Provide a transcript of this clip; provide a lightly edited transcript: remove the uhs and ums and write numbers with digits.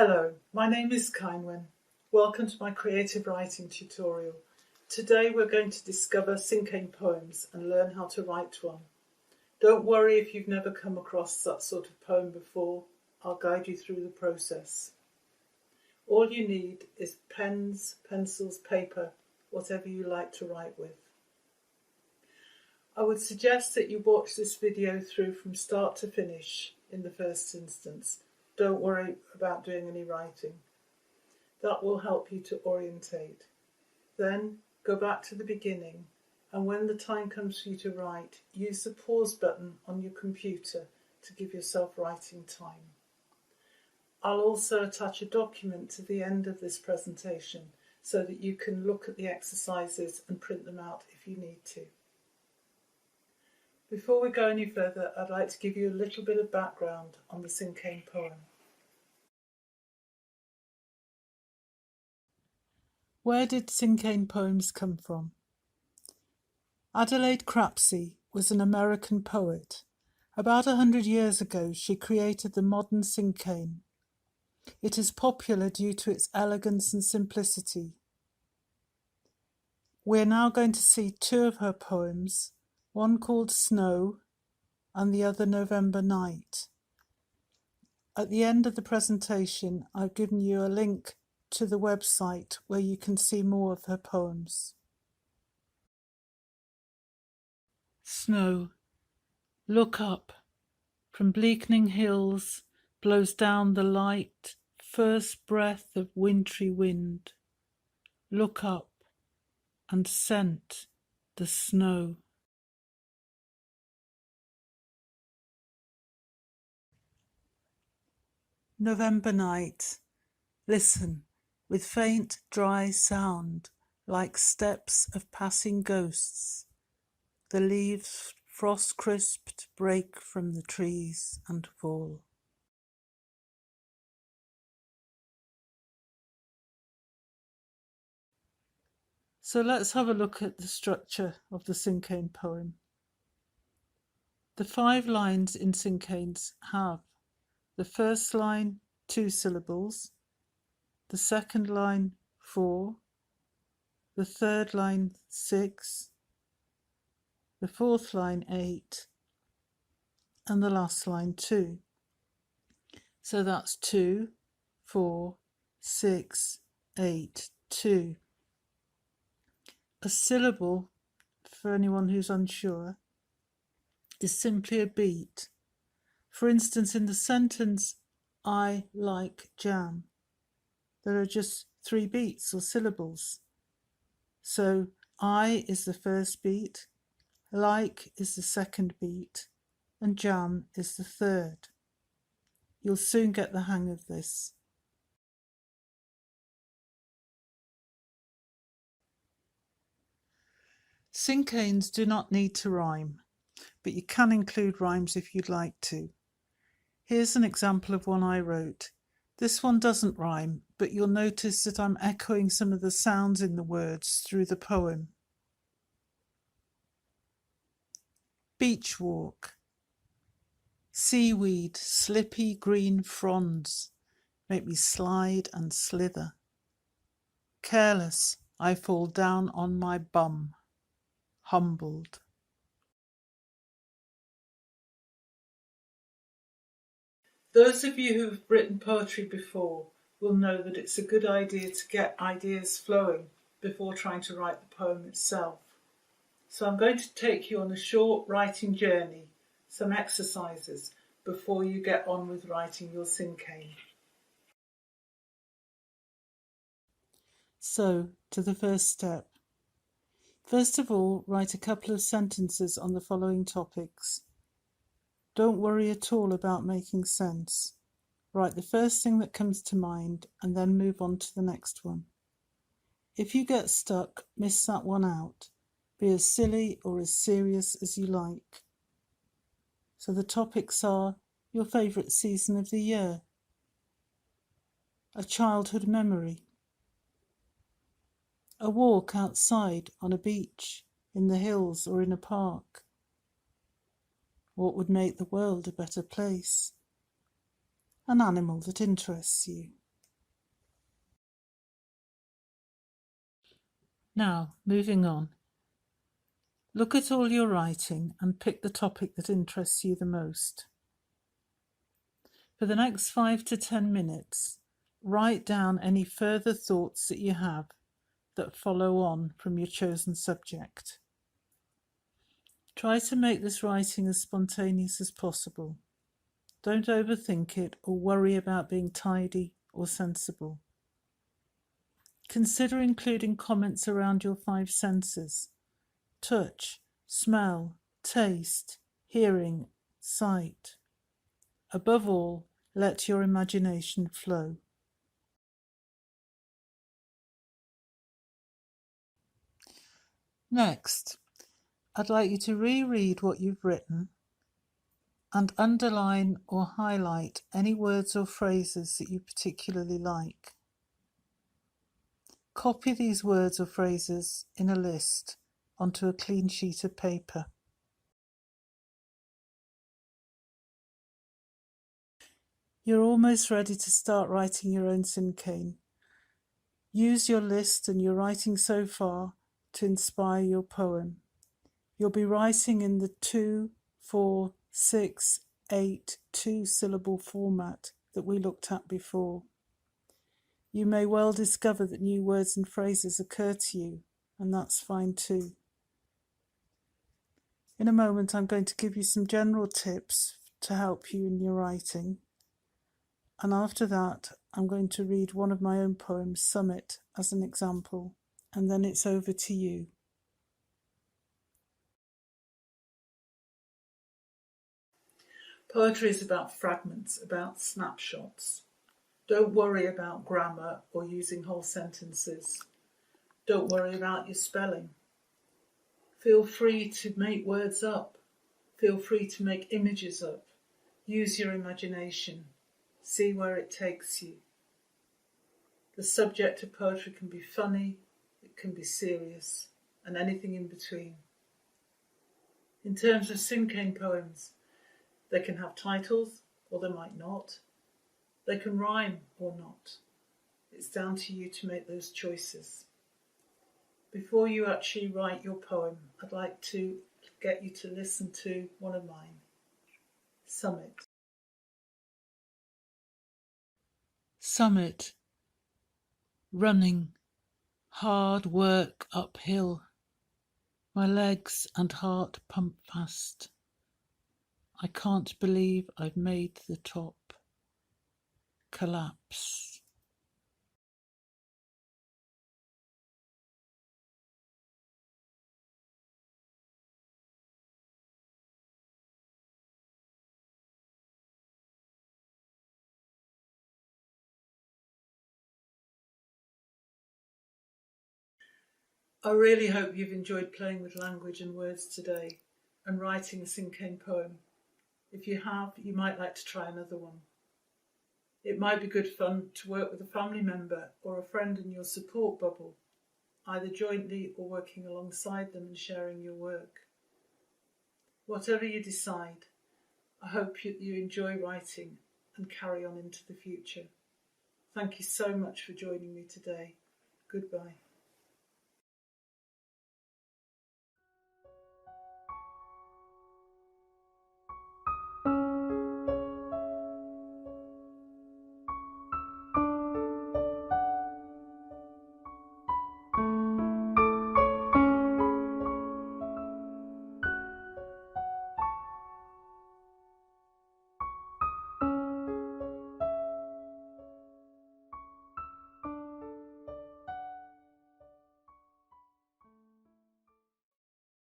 Hello, my name is Ceinwen. Welcome to my creative writing tutorial. Today we're going to discover Sinkaine poems and learn how to write one. Don't worry if you've never come across that sort of poem before. I'll guide you through the process. All you need is pens, pencils, paper, whatever you like to write with. I would suggest that you watch this video through from start to finish in the first instance. Don't worry about doing any writing. That will help you to orientate. Then go back to the beginning, and when the time comes for you to write, use the pause button on your computer to give yourself writing time. I'll also attach a document to the end of this presentation so that you can look at the exercises and print them out if you need to. Before we go any further, I'd like to give you a little bit of background on the Cinquain poem. Where did Cinquain poems come from? Adelaide Crapsey was an American poet. About 100 years ago, she created the modern Sinkaine. It is popular due to its elegance and simplicity. We're now going to see two of her poems, one called Snow and the other November Night. At the end of the presentation, I've given you a link to the website where you can see more of her poems. Snow. Look up. From bleakening hills blows down the light, first breath of wintry wind. Look up and scent the snow. November Night. Listen, with faint, dry sound, like steps of passing ghosts. The leaves, frost-crisped, break from the trees and fall. So let's have a look at the structure of the Cinquain poem. The 5 lines in Cinquains have the first line 2 syllables, the second line 4, the third line 6, the fourth line 8, and the last line 2. So that's 2, 4, 6, 8, 2. A syllable, for anyone who's unsure, is simply a beat. For instance, in the sentence, I like jam, there are just 3 beats or syllables. So I is the first beat, like is the second beat, and jam is the third. You'll soon get the hang of this. Cinquains do not need to rhyme, but you can include rhymes if you'd like to. Here's an example of one I wrote. This one doesn't rhyme, but you'll notice that I'm echoing some of the sounds in the words through the poem. Beach walk. Seaweed, slippy green fronds make me slide and slither. Careless, I fall down on my bum, humbled. Those of you who've written poetry before will know that it's a good idea to get ideas flowing before trying to write the poem itself. So I'm going to take you on a short writing journey, some exercises, before you get on with writing your Sinkaine. So, to the first step. First of all, write a couple of sentences on the following topics. Don't worry at all about making sense. Write the first thing that comes to mind and then move on to the next one. If you get stuck, miss that one out. Be as silly or as serious as you like. So the topics are your favourite season of the year, a childhood memory, a walk outside on a beach, in the hills or in a park. What would make the world a better place? An animal that interests you. Now, moving on. Look at all your writing and pick the topic that interests you the most. For the next 5 to 10 minutes, write down any further thoughts that you have that follow on from your chosen subject. Try to make this writing as spontaneous as possible. Don't overthink it or worry about being tidy or sensible. Consider including comments around your 5 senses: touch, smell, taste, hearing, sight. Above all, let your imagination flow. Next, I'd like you to reread what you've written and underline or highlight any words or phrases that you particularly like. Copy these words or phrases in a list onto a clean sheet of paper. You're almost ready to start writing your own Sinkaine. Use your list and your writing so far to inspire your poem. You'll be writing in the 2, 4, 6, 8, 2-syllable format that we looked at before. You may well discover that new words and phrases occur to you, and that's fine too. In a moment, I'm going to give you some general tips to help you in your writing. And after that, I'm going to read one of my own poems, Summit, as an example, and then it's over to you. Poetry is about fragments, about snapshots. Don't worry about grammar or using whole sentences. Don't worry about your spelling. Feel free to make words up. Feel free to make images up. Use your imagination. See where it takes you. The subject of poetry can be funny, it can be serious, and anything in between. In terms of Sinkaine poems, they can have titles or they might not. They can rhyme or not. It's down to you to make those choices. Before you actually write your poem, I'd like to get you to listen to one of mine, Summit. Summit. Running. Hard work uphill. My legs and heart pump fast. I can't believe I've made the top. Collapse. I really hope you've enjoyed playing with language and words today and writing a Sinkaine poem. If you have, you might like to try another one. It might be good fun to work with a family member or a friend in your support bubble, either jointly or working alongside them and sharing your work. Whatever you decide, I hope you enjoy writing and carry on into the future. Thank you so much for joining me today. Goodbye.